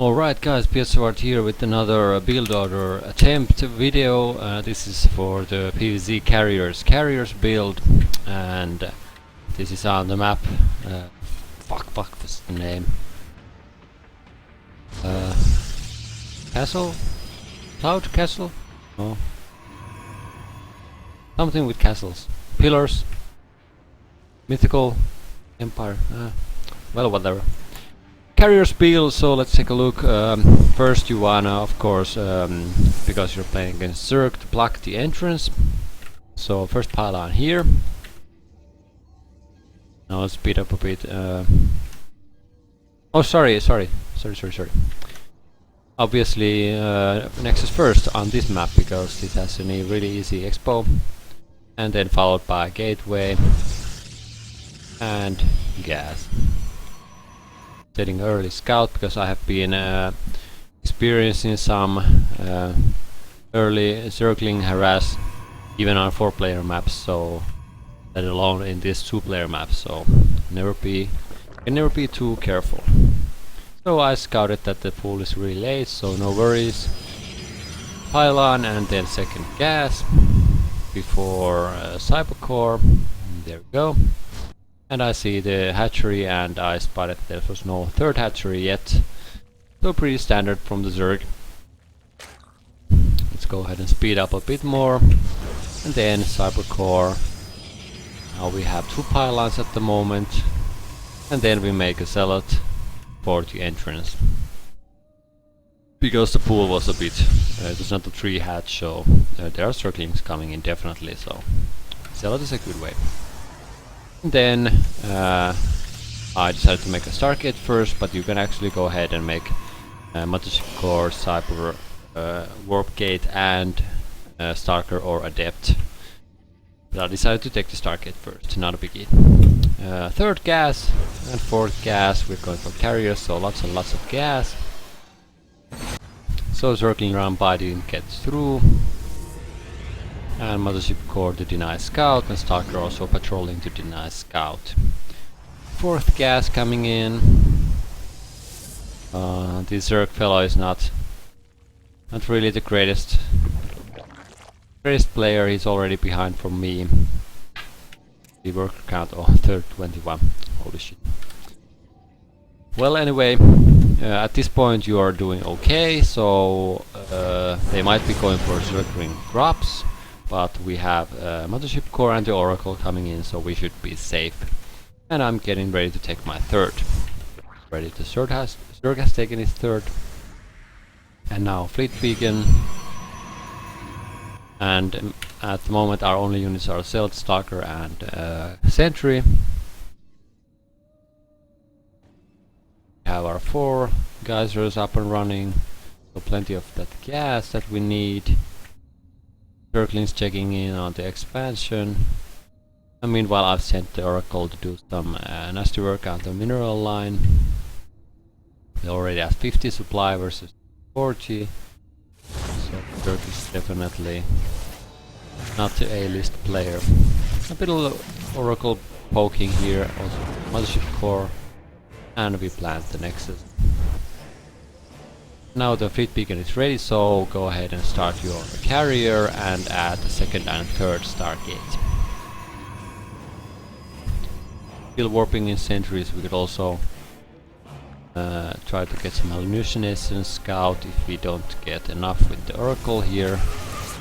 Alright guys, RealBiotSavart here with another build order attempt video. This is for the PvZ carriers build, and this is on the map. What's the name? Castle? Cloud Castle? No. Something with castles. Pillars? Mythical? Empire? Well, whatever. Carriers build, so let's take a look. First you wanna, of course, because you're playing against Zerg, to block the entrance. So first pylon here. Now let's speed up a bit. Oh, sorry. Obviously, Nexus first on this map, because this has a really easy expo. And then followed by gateway and gas. Setting early scout, because I have been experiencing some early circling harass even on 4-player maps, so let alone in this 2-player map, so never be too careful. So I scouted that the pool is really late, so no worries. Pylon and then second gas before cybercore. There we go. And I see the hatchery, and I spotted there was no third hatchery yet. So pretty standard from the Zerg. Let's go ahead and speed up a bit more. And then cybercore. Now we have 2 pylons at the moment. And then we make a zealot for the entrance. Because the pool was a bit, it was not a 3 hatch, so there are circlings coming in definitely, so zealot is a good way. And then I decided to make a Stargate first, but you can actually go ahead and make Mothership Core, Cyber, Warp Gate, and Stalker or Adept. But I decided to take the Stargate first, not a biggie. Third gas and fourth gas, we're going for carriers, so lots and lots of gas. So circling around by didn't get through. And Mothership Core to deny scout, and Stalker also patrolling to deny scout. Fourth gas coming in. This Zerg fellow is not really the greatest player. He's already behind from me. The worker count, third 21. Holy shit. Well, anyway, at this point you are doing okay. So they might be going for circling drops. But we have Mothership Core and the Oracle coming in, so we should be safe. And I'm getting ready to take my third. Ready, the Zerg has taken his third. And now Fleet Beacon. And at the moment our only units are Zealot, Stalker and Sentry. We have our 4 geysers up and running. So plenty of that gas that we need. Circlings checking in on the expansion. And meanwhile I've sent the Oracle to do some nasty work on the mineral line. They already have 50 supply versus 40. So Zerg is definitely not the A-list player. A bit of Oracle poking here, also Mothership Core. And we plant the Nexus. Now the Fleet Beacon is ready, so go ahead and start your carrier and add the second and third Stargate. Still warping in sentries, we could also try to get some hallucination scout if we don't get enough with the Oracle here.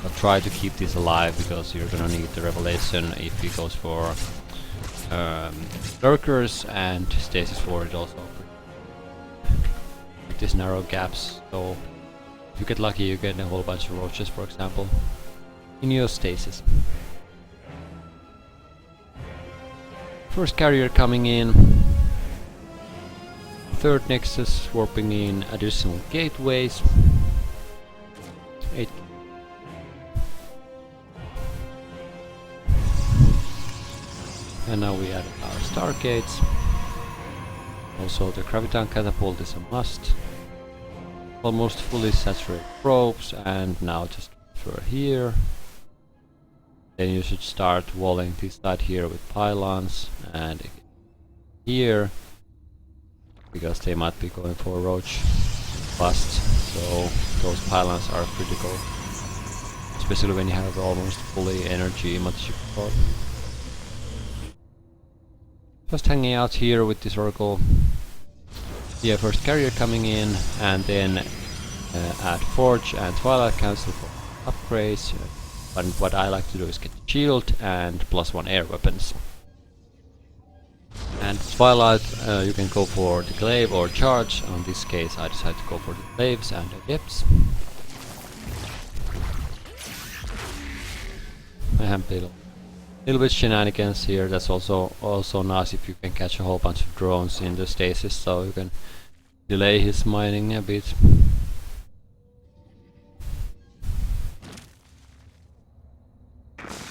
But try to keep this alive, because you're gonna need the revelation if he goes for lurkers, and stasis forward also. These narrow gaps, so if you get lucky you get a whole bunch of roaches, for example, in your stasis. First carrier coming in. Third Nexus warping in additional gateways. 8. And now we add our Stargates. Also the Graviton Catapult is a must. Almost fully saturated probes, and now just transfer here. Then you should start walling this side here with pylons, and here because they might be going for a roach. bust, so those pylons are critical, especially when you have almost fully energy multi-ship core. Just hanging out here with the circle. Yeah, first carrier coming in, and then add Forge and Twilight Council for upgrades. But what I like to do is get shield and +1 air weapons. And Twilight, you can go for the glaive or charge. In this case, I decided to go for the glaives and the depths. I have a little bit shenanigans here. That's also nice if you can catch a whole bunch of drones in the stasis, so you can delay his mining a bit.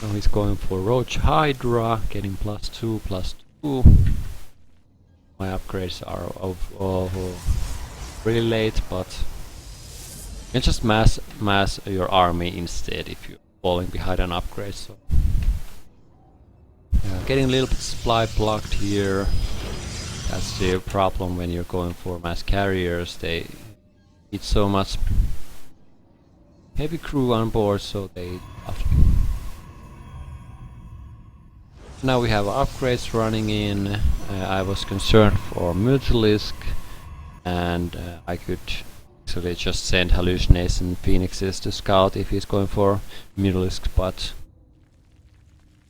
Now he's going for Roach Hydra, getting +2/+2. My upgrades are really late, but you can just mass your army instead if you're falling behind an upgrade. So getting a little bit supply blocked here. That's the problem when you're going for mass carriers. They eat so much heavy crew on board, so they now we have upgrades running in. I was concerned for Mutalisk, and I could actually just send hallucination phoenixes to scout if he's going for Mutalisk, but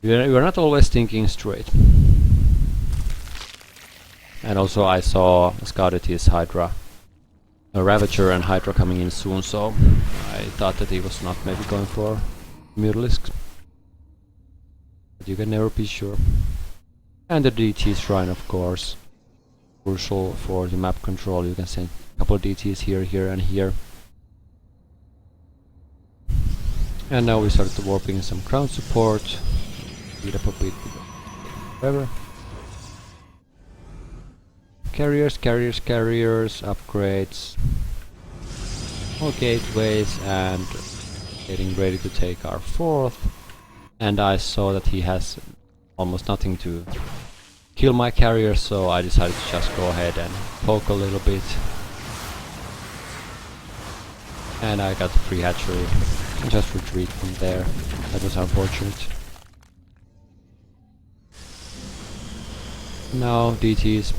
we're not always thinking straight. And also I scouted his Hydra, Ravager and Hydra coming in soon, so I thought that he was not maybe going for Mutalisk. But you can never be sure. And the DT Shrine, of course, crucial for the map control. You can send a couple of DTs here, here and here. And now we started warping some ground support. Speed up a bit, whatever. Carriers, upgrades, more gateways, and getting ready to take our 4th. And I saw that he has almost nothing to kill my carrier, so I decided to just go ahead and poke a little bit. And I got the free hatchery and just retreat from there. That was unfortunate. Now DTs.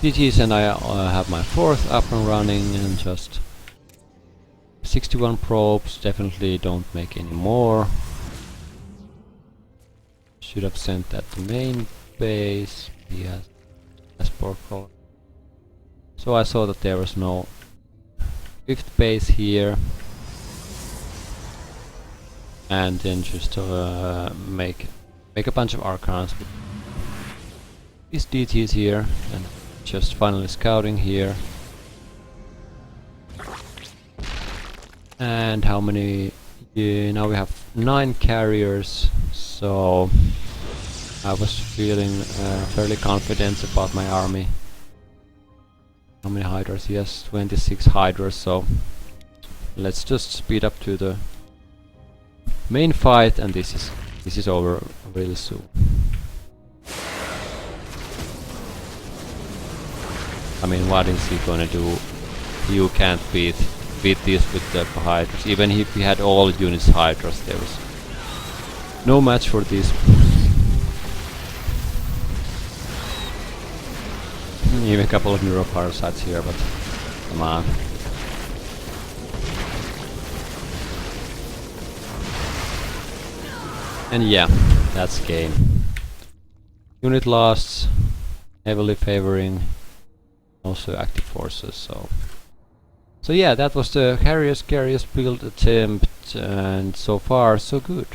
DTs, and I have my 4th up and running, and just 61 probes. Definitely don't make any more. Should have sent that to main base. He has passport code. So I saw that there was no 5th base here, and then just make a bunch of Archons with these DTs here, and just finally scouting here. And how many? Now we have 9 carriers, so I was feeling fairly confident about my army. How many Hydras? Yes, 26 Hydras, so let's just speed up to the main fight, and this is over really soon. I mean, what is he gonna do? You can't beat this with the Hydras. Even if he had all units Hydras, there was no match for this. Even a couple of neuroparasites here, but come on. And yeah, that's game. Unit lost, heavily favoring also active forces, so yeah, that was the Carriers build attempt, and so far so good.